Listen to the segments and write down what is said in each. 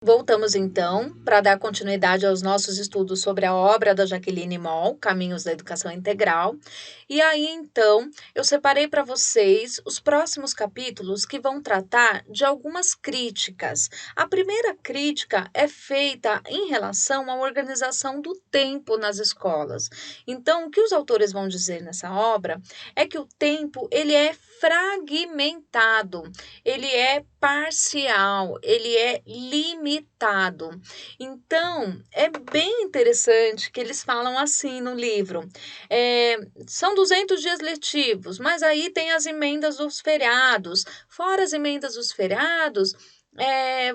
Voltamos então para dar continuidade aos nossos estudos sobre a obra da Jaqueline Moll, Caminhos da Educação Integral. E aí então eu separei para vocês os próximos capítulos que vão tratar de algumas críticas. A primeira crítica é feita em relação à organização do tempo nas escolas. Então, o que os autores vão dizer nessa obra é que o tempo ele é fragmentado, ele é parcial, ele é limitado. Então, é bem interessante que eles falam assim no livro. São 200 dias letivos, mas aí tem as emendas dos feriados. Fora as emendas dos feriados,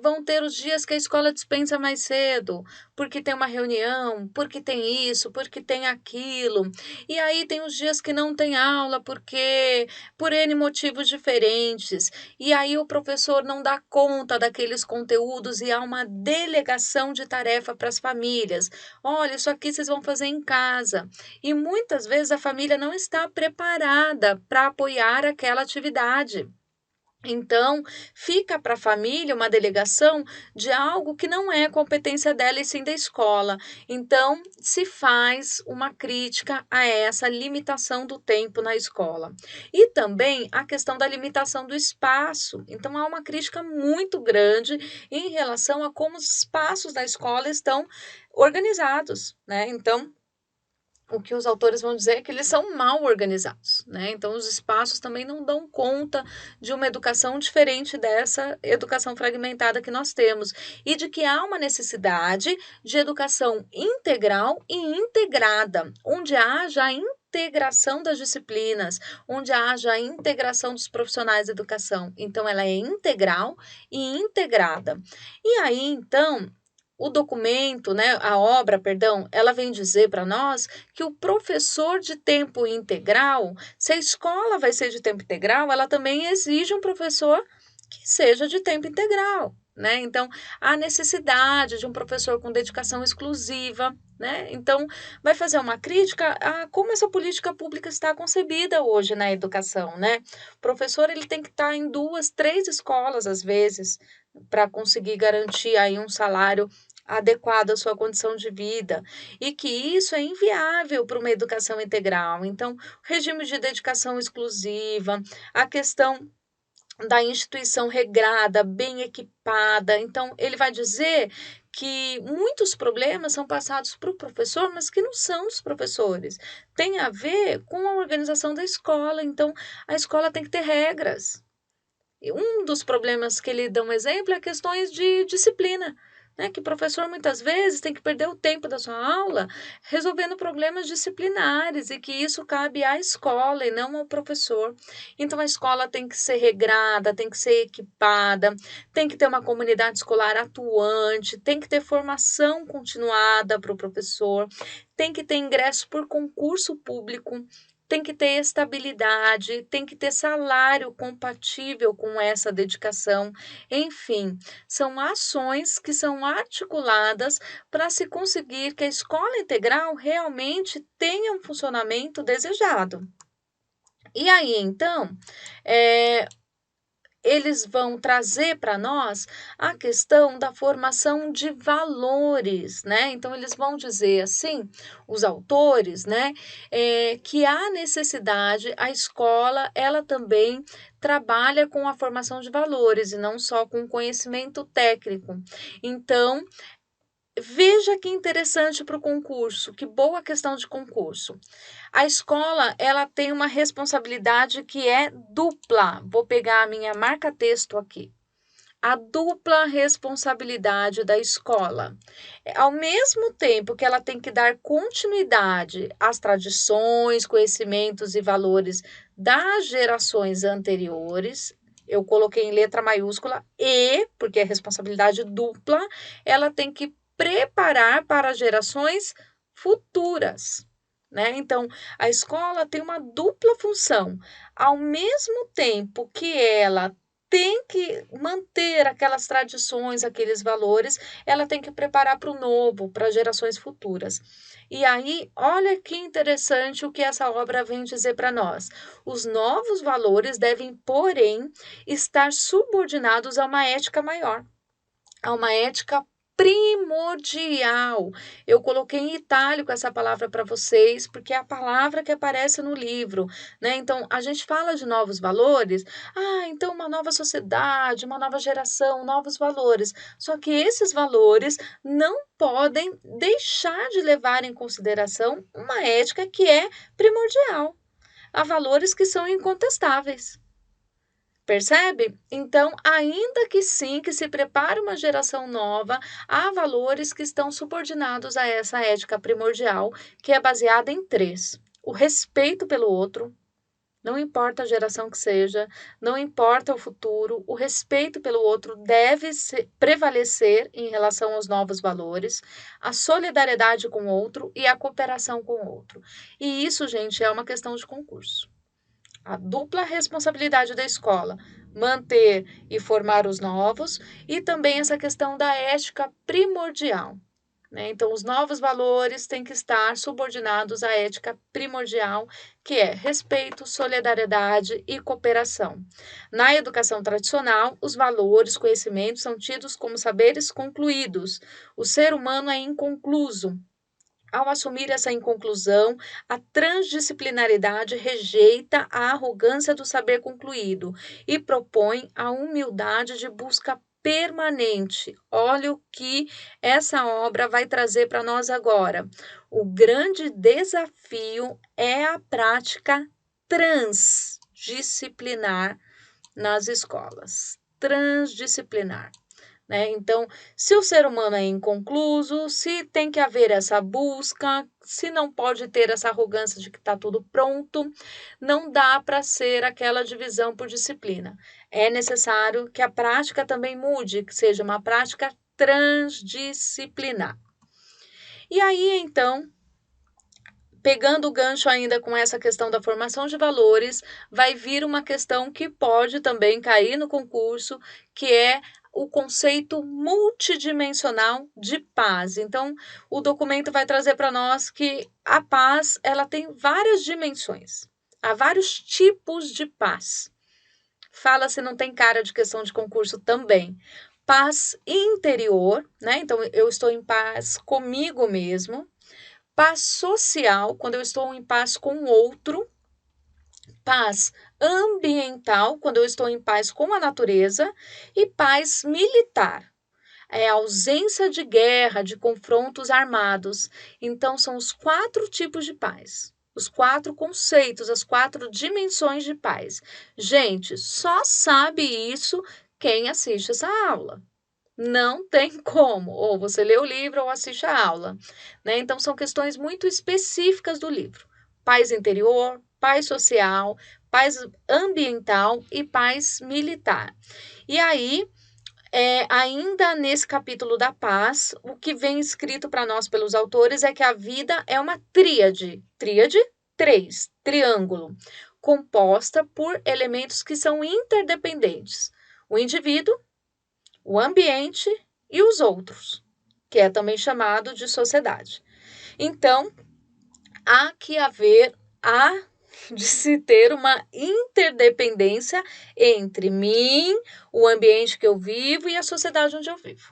vão ter os dias que a escola dispensa mais cedo, porque tem uma reunião, porque tem isso, porque tem aquilo. E aí tem os dias que não tem aula, porque por N motivos diferentes. E aí o professor não dá conta daqueles conteúdos e há uma delegação de tarefa para as famílias. Olha, isso aqui vocês vão fazer em casa. E muitas vezes a família não está preparada para apoiar aquela atividade. Então, fica para a família uma delegação de algo que não é competência dela e sim da escola. Então, se faz uma crítica a essa limitação do tempo na escola. E também a questão da limitação do espaço. Então, há uma crítica muito grande em relação a como os espaços da escola estão organizados, né? Então, o que os autores vão dizer é que eles são mal organizados, né? Então, os espaços também não dão conta de uma educação diferente dessa educação fragmentada que nós temos e de que há uma necessidade de educação integral e integrada, onde haja a integração das disciplinas, onde haja a integração dos profissionais de educação. Então, ela é integral e integrada. E aí, então, o documento, né, a obra, perdão, ela vem dizer para nós que o professor de tempo integral, se a escola vai ser de tempo integral, ela também exige um professor que seja de tempo integral, né? Então, há necessidade de um professor com dedicação exclusiva, né? Então, vai fazer uma crítica a como essa política pública está concebida hoje na educação, né? O professor ele tem que estar em 2, 3 escolas às vezes para conseguir garantir aí um salário adequado à sua condição de vida e que isso é inviável para uma educação integral. Então, regime de dedicação exclusiva, a questão da instituição regrada, bem equipada. Então, ele vai dizer que muitos problemas são passados para o professor, mas que não são dos professores. Tem a ver com a organização da escola. Então, a escola tem que ter regras. E um dos problemas que ele dá um exemplo é questões de disciplina, né? Que o professor muitas vezes tem que perder o tempo da sua aula resolvendo problemas disciplinares e que isso cabe à escola e não ao professor. Então a escola tem que ser regrada, tem que ser equipada, tem que ter uma comunidade escolar atuante, tem que ter formação continuada para o professor, tem que ter ingresso por concurso público, tem que ter estabilidade, tem que ter salário compatível com essa dedicação. Enfim, são ações que são articuladas para se conseguir que a escola integral realmente tenha um funcionamento desejado. E aí, então, é, eles vão trazer para nós a questão da formação de valores, né? Então, eles vão dizer assim, os autores, né, que há necessidade, a escola, ela também trabalha com a formação de valores e não só com conhecimento técnico. Então, veja que interessante para o concurso, que boa questão de concurso. A escola, ela tem uma responsabilidade que é dupla. Vou pegar a minha marca-texto aqui. A dupla responsabilidade da escola. Ao mesmo tempo que ela tem que dar continuidade às tradições, conhecimentos e valores das gerações anteriores, eu coloquei em letra maiúscula e, porque é responsabilidade dupla, ela tem que preparar para gerações futuras. Né? Então, a escola tem uma dupla função. Ao mesmo tempo que ela tem que manter aquelas tradições, aqueles valores, ela tem que preparar para o novo, para gerações futuras. E aí, olha que interessante o que essa obra vem dizer para nós. Os novos valores devem, porém, estar subordinados a uma ética maior. a uma ética primordial. Eu coloquei em itálico essa palavra para vocês, porque é a palavra que aparece no livro, né? Então, a gente fala de novos valores, então uma nova sociedade, uma nova geração, novos valores. Só que esses valores não podem deixar de levar em consideração uma ética que é primordial. Há valores que são incontestáveis. Percebe? Então, ainda que sim, que se prepare uma geração nova, há valores que estão subordinados a essa ética primordial, que é baseada em três: o respeito pelo outro, não importa a geração que seja, não importa o futuro, o respeito pelo outro deve prevalecer em relação aos novos valores, a solidariedade com o outro e a cooperação com o outro. E isso, gente, é uma questão de concurso. A dupla responsabilidade da escola, manter e formar os novos, e também essa questão da ética primordial, né? Então, os novos valores têm que estar subordinados à ética primordial, que é respeito, solidariedade e cooperação. Na educação tradicional, os valores, conhecimentos são tidos como saberes concluídos. O ser humano é inconcluso. Ao assumir essa inconclusão, a transdisciplinaridade rejeita a arrogância do saber concluído e propõe a humildade de busca permanente. Olha o que essa obra vai trazer para nós agora. O grande desafio é a prática transdisciplinar nas escolas. Transdisciplinar. Né? Então, se o ser humano é inconcluso, se tem que haver essa busca, se não pode ter essa arrogância de que está tudo pronto, não dá para ser aquela divisão por disciplina. É necessário que a prática também mude, que seja uma prática transdisciplinar. E aí, então, pegando o gancho ainda com essa questão da formação de valores, vai vir uma questão que pode também cair no concurso, que é o conceito multidimensional de paz. Então, o documento vai trazer para nós que a paz, ela tem várias dimensões. Há vários tipos de paz. Fala se não tem cara de questão de concurso também. Paz interior, né? Então, eu estou em paz comigo mesmo. Paz social, quando eu estou em paz com o outro. Paz ambiental, quando eu estou em paz com a natureza, e paz militar. É a ausência de guerra, de confrontos armados. Então, são os 4 tipos de paz. Os 4 conceitos, as 4 dimensões de paz. Gente, só sabe isso quem assiste essa aula. Não tem como. Ou você lê o livro ou assiste a aula. Né? Então, são questões muito específicas do livro. Paz interior, paz social, paz ambiental e paz militar. E aí, ainda nesse capítulo da paz, o que vem escrito para nós pelos autores é que a vida é uma tríade. Tríade, 3, triângulo, composta por elementos que são interdependentes. O indivíduo, o ambiente e os outros, que é também chamado de sociedade. Então, há que haver de se ter uma interdependência entre mim, o ambiente que eu vivo e a sociedade onde eu vivo.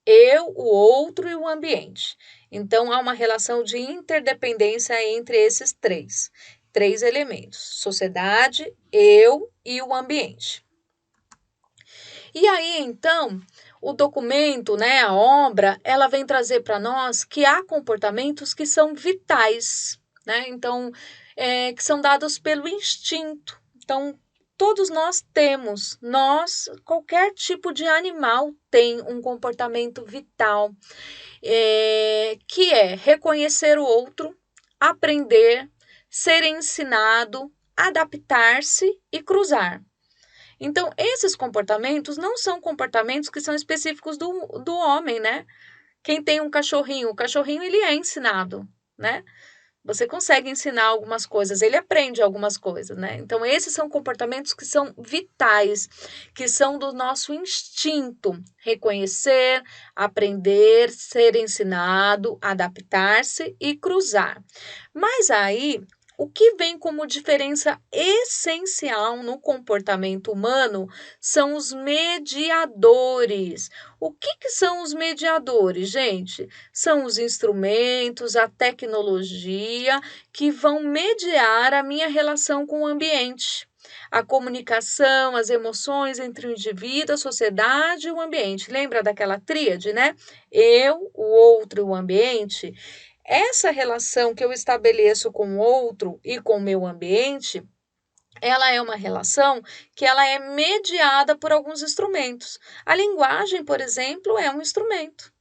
Eu, o outro e o ambiente. Então, há uma relação de interdependência entre esses três elementos: sociedade, eu e o ambiente. E aí, então, o documento, né, a obra, ela vem trazer para nós que há comportamentos que são vitais, né? Então, que são dados pelo instinto. Então, todos nós temos, qualquer tipo de animal tem um comportamento vital, que é reconhecer o outro, aprender, ser ensinado, adaptar-se e cruzar. Então, esses comportamentos não são comportamentos que são específicos do homem, né? Quem tem um cachorrinho, o cachorrinho ele é ensinado, né? Você consegue ensinar algumas coisas, ele aprende algumas coisas, né? Então, esses são comportamentos que são vitais, que são do nosso instinto. Reconhecer, aprender, ser ensinado, adaptar-se e cruzar. Mas aí, O que vem como diferença essencial no comportamento humano são os mediadores. O que são os mediadores, gente? São os instrumentos, a tecnologia que vão mediar a minha relação com o ambiente. A comunicação, as emoções entre o indivíduo, a sociedade e o ambiente. Lembra daquela tríade, né? Eu, o outro e o ambiente? Essa relação que eu estabeleço com o outro e com o meu ambiente, ela é uma relação que ela é mediada por alguns instrumentos. A linguagem, por exemplo, é um instrumento,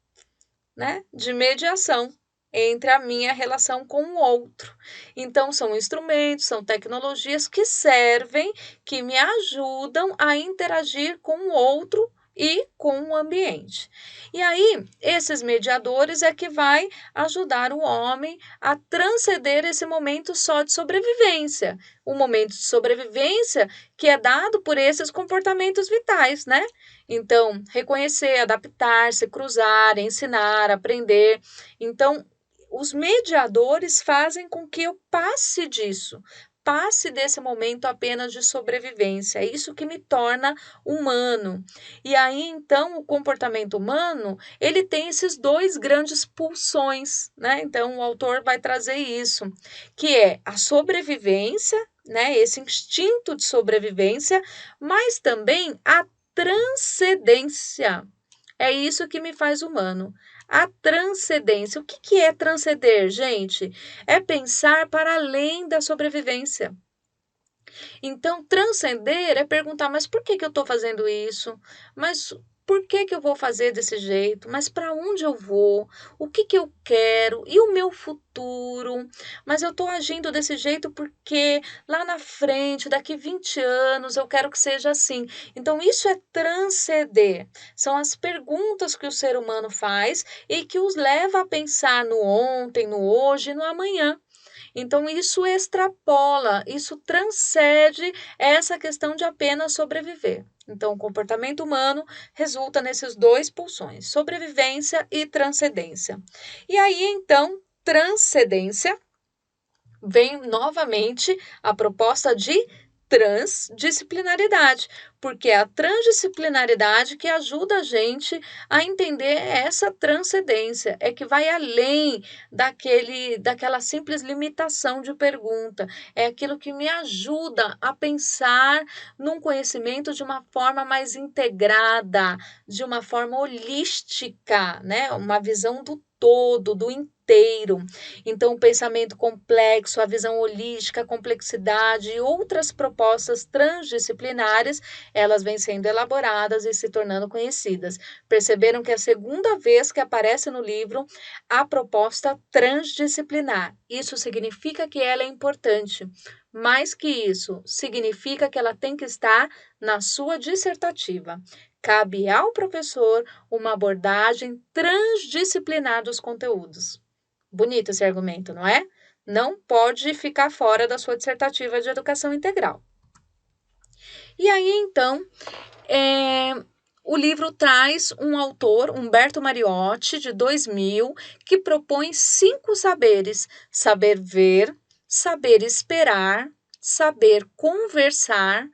né, de mediação entre a minha relação com o outro. Então, são instrumentos, são tecnologias que servem, que me ajudam a interagir com o outro e com o ambiente. E aí, esses mediadores é que vai ajudar o homem a transcender esse momento só de sobrevivência. O momento de sobrevivência que é dado por esses comportamentos vitais, né? Então, reconhecer, adaptar-se, cruzar, ensinar, aprender. Então, os mediadores fazem com que eu passe disso, passe desse momento apenas de sobrevivência. É isso que me torna humano. E aí, então, o comportamento humano, ele tem esses dois grandes pulsões, né? Então, o autor vai trazer isso, que é a sobrevivência, né? Esse instinto de sobrevivência, mas também a transcendência. É isso que me faz humano. A transcendência. O que é transcender, gente? É pensar para além da sobrevivência. Então, transcender é perguntar, mas por que eu estou fazendo isso? Mas por que eu vou fazer desse jeito? Mas para onde eu vou? O que eu quero? E o meu futuro? Mas eu estou agindo desse jeito porque lá na frente, daqui 20 anos, eu quero que seja assim. Então, isso é transcender. São as perguntas que o ser humano faz e que os leva a pensar no ontem, no hoje e no amanhã. Então, isso extrapola, isso transcende essa questão de apenas sobreviver. Então, o comportamento humano resulta nesses dois pulsões, sobrevivência e transcendência. E aí, então, transcendência vem novamente a proposta de transdisciplinaridade, porque é a transdisciplinaridade que ajuda a gente a entender essa transcendência, é que vai além daquela simples limitação de pergunta, é aquilo que me ajuda a pensar num conhecimento de uma forma mais integrada, de uma forma holística, né? Uma visão do todo, do inteiro. Então, o pensamento complexo, a visão holística, a complexidade e outras propostas transdisciplinares, elas vêm sendo elaboradas e se tornando conhecidas. Perceberam que é a segunda vez que aparece no livro a proposta transdisciplinar. Isso significa que ela é importante. Mais que isso, significa que ela tem que estar na sua dissertativa. Cabe ao professor uma abordagem transdisciplinar dos conteúdos. Bonito esse argumento, não é? Não pode ficar fora da sua dissertativa de educação integral. E aí, então, o livro traz um autor, Humberto Mariotti, de 2000, que propõe 5 saberes: saber ver, saber esperar, saber conversar,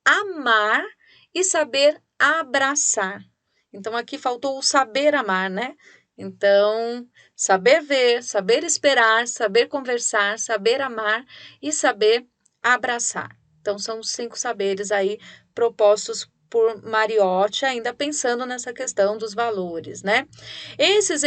amar e saber abraçar. Então, aqui faltou o saber amar, né? Então, saber ver, saber esperar, saber conversar, saber amar e saber abraçar. Então, são os 5 saberes aí propostos por Mariotti, ainda pensando nessa questão dos valores, né? Esses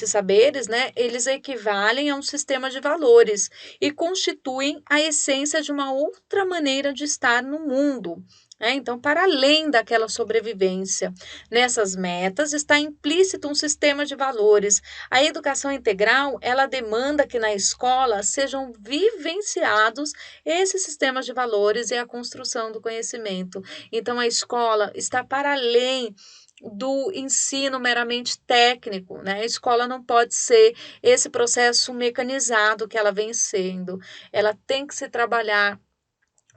saberes, né? Eles equivalem a um sistema de valores e constituem a essência de uma outra maneira de estar no mundo. Então, para além daquela sobrevivência, nessas metas está implícito um sistema de valores. A educação integral, ela demanda que na escola sejam vivenciados esses sistemas de valores e a construção do conhecimento. Então, a escola está para além do ensino meramente técnico, né? A escola não pode ser esse processo mecanizado que ela vem sendo. Ela tem que se trabalhar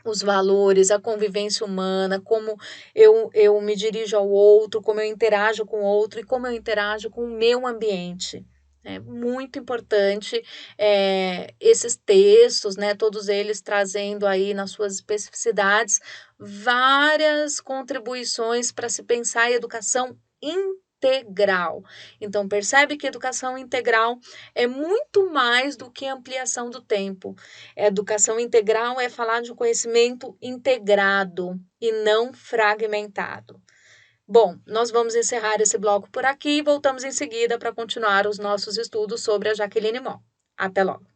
os valores, a convivência humana, como eu me dirijo ao outro, como eu interajo com o outro e como eu interajo com o meu ambiente. É muito importante, esses textos, né, todos eles trazendo aí nas suas especificidades várias contribuições para se pensar em educação integral. Então percebe que educação integral é muito mais do que ampliação do tempo. Educação integral é falar de um conhecimento integrado e não fragmentado. Bom, nós vamos encerrar esse bloco por aqui e voltamos em seguida para continuar os nossos estudos sobre a Jaqueline Moll. Até logo!